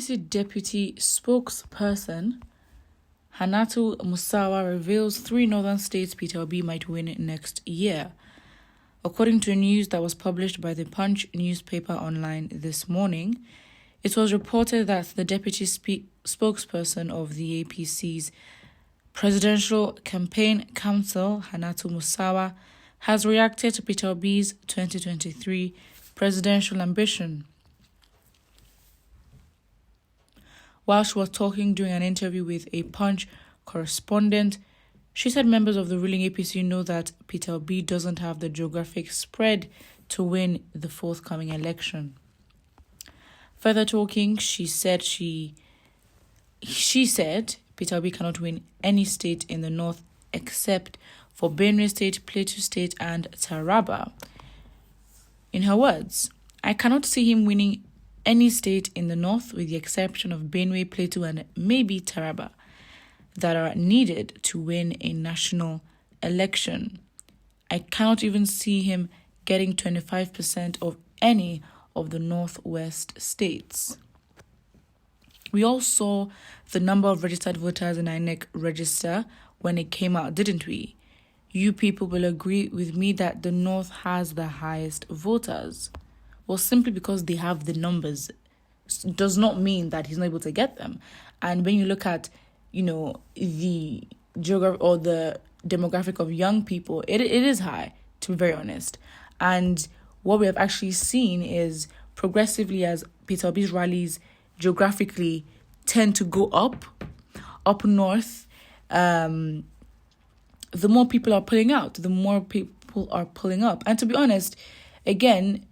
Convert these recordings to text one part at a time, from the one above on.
APC deputy spokesperson Hannatu Musawa reveals 3 northern states Peter Obi might win next year. According to news that was published by the Punch newspaper online this morning, it was reported that the deputy spokesperson of the APC's Presidential Campaign Council, Hannatu Musawa, has reacted to Peter Obi's 2023 presidential ambition. While she was talking during an interview with a Punch correspondent, she said members of the ruling APC know that Peter Obi doesn't have the geographic spread to win the forthcoming election. Further talking, she said Peter Obi cannot win any state in the north except for Benue State, Plateau State, and Taraba. In her words, I cannot see him winning any state in the north with the exception of Benue, Plateau, and maybe Taraba that are needed to win a national election. I cannot even see him getting 25% of any of the northwest states. We all saw the number of registered voters in INEC register when it came out, didn't we? You people will agree with me that the north has the highest voters. Well, simply because they have the numbers does not mean that he's not able to get them. And when you look at, the geography or the demographic of young people, it is high, to be very honest. And what we have actually seen is progressively as Peter Obi's rallies geographically tend to go up north, the more people are pulling out, the more people are pulling up. And to be honest, again,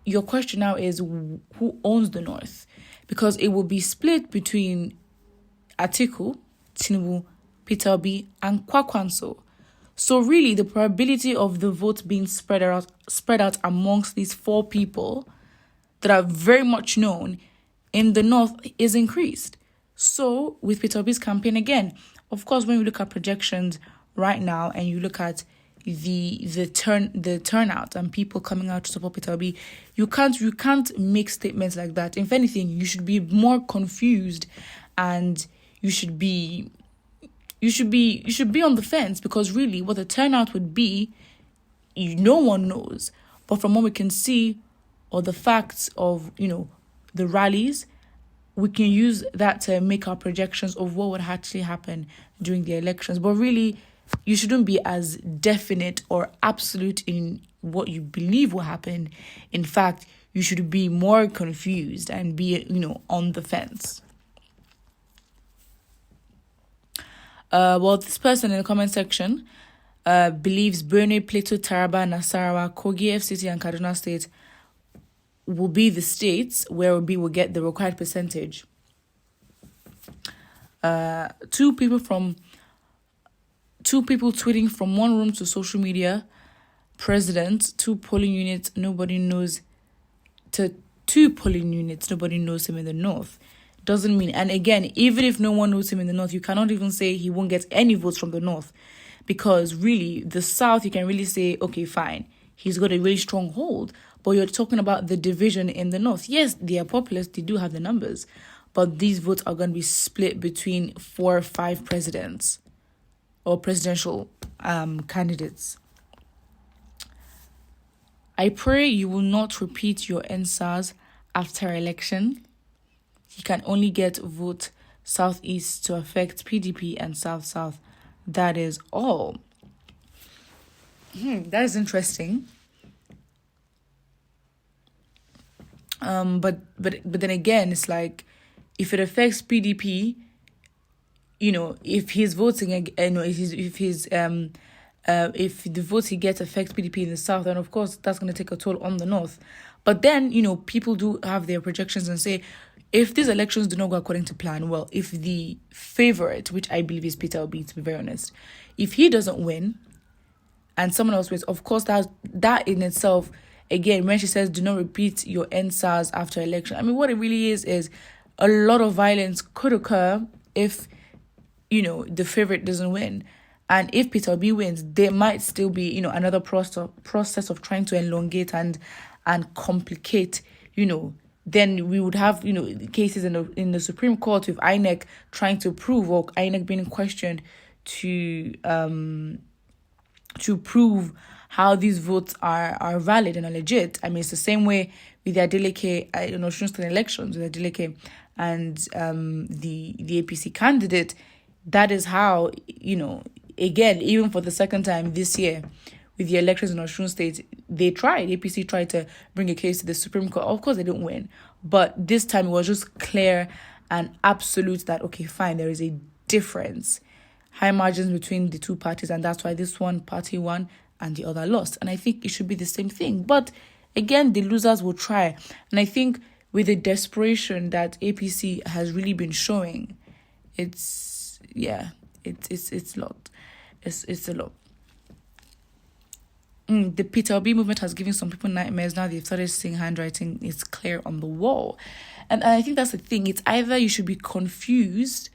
your question now is who owns the north? Because it will be split between Atiku, Tinubu, Peter Obi, and Kwakwanso. So really, the probability of the vote being spread out amongst these 4 people that are very much known in the north is increased. So with Peter Obi's campaign, again, of course, when we look at projections right now and you look at the turnout and people coming out to support Peter Obi, you can't make statements like that. If anything, you should be more confused and you should be on the fence, because really what the turnout would be, no one knows. But from what we can see, or the facts of, the rallies, we can use that to make our projections of what would actually happen during the elections. But really, you shouldn't be as definite or absolute in what you believe will happen. In fact, you should be more confused and be, on the fence. This person in the comment section believes Benue, Plateau, Taraba, Nasarawa, Kogi, FCT, and Kaduna State will be the states where Obi will get the required percentage. 2 people tweeting from one room to social media. President, 2 polling units, nobody knows. To 2 polling units, nobody knows him in the north. Doesn't mean, and again, even if no one knows him in the north, you cannot even say he won't get any votes from the north. Because really, the south, you can really say, okay, fine, he's got a really strong hold. But you're talking about the division in the north. Yes, they are populous, they do have the numbers. But these votes are going to be split between 4 or 5 presidents or presidential candidates. I pray you will not repeat your NSAS after election. You can only get vote southeast to affect PDP and south-south. That is all. That is interesting. But then again, it's like, if it affects PDP, if he's voting, if the votes he gets affects PDP in the south, then of course that's going to take a toll on the north. But then, people do have their projections and say, if these elections do not go according to plan, well, if the favorite, which I believe is Peter Obi, to be very honest, if he doesn't win and someone else wins, of course that in itself, again, when she says do not repeat your NSAS after election, I mean, what it really is a lot of violence could occur if, the favorite doesn't win. And if Peter Obi wins, there might still be, another process of trying to elongate and complicate, then we would have, cases in the Supreme Court with INEC trying to prove, or INEC being questioned to prove how these votes are valid and are legit. I mean, it's the same way with the Adeleke, Osun State elections, with Adeleke and the APC candidate. That is how, again, even for the second time this year, with the elections in Osun State, APC tried to bring a case to the Supreme Court. Of course, they didn't win. But this time it was just clear and absolute that, okay, fine, there is a difference. High margins between the two parties, and that's why this one party won and the other lost. And I think it should be the same thing. But again, the losers will try. And I think with the desperation that APC has really been showing, it's a lot. It's a lot. The Peter Obi movement has given some people nightmares. Now they've started seeing handwriting is clear on the wall. And I think that's the thing. It's either you should be confused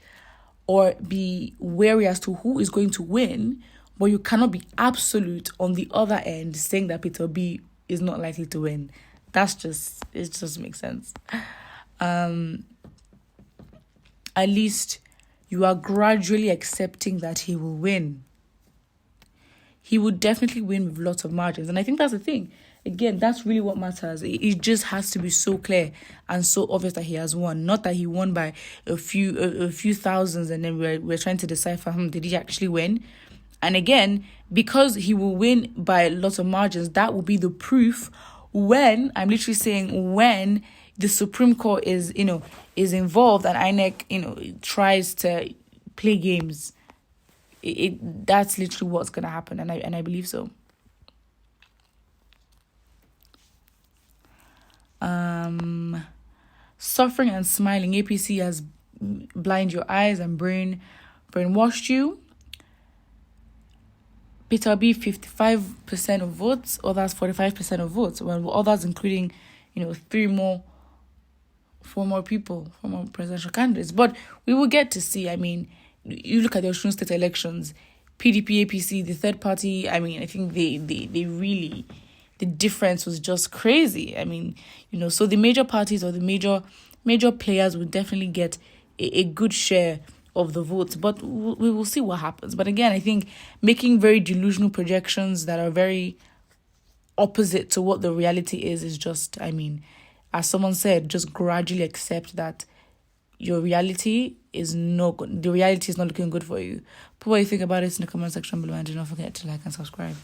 or be wary as to who is going to win, but you cannot be absolute on the other end saying that Peter Obi is not likely to win. It just makes sense. At least you are gradually accepting that he will win. He would definitely win with lots of margins. And I think that's the thing. Again, that's really what matters. It just has to be so clear and so obvious that he has won. Not that he won by a few thousands and then we're trying to decipher, did he actually win? And again, because he will win by lots of margins, that will be the proof when the Supreme Court is involved and INEC, tries to play games. That's literally what's going to happen. And I believe so. Suffering and smiling. APC has blind your eyes and brainwashed you. Peter Obi 55% of votes, others 45% of votes. Well, others including, 4 more presidential candidates. But we will get to see. I mean, you look at the Osun State elections, PDP, APC, the third party. I mean, I think they really, the difference was just crazy. I mean, so the major parties or the major players will definitely get a good share of the votes, but we will see what happens. But again, I think making very delusional projections that are very opposite to what the reality is just, as someone said, just gradually accept that your reality is not good. The reality is not looking good for you. Put what you think about it in the comment section below, and do not forget to like and subscribe.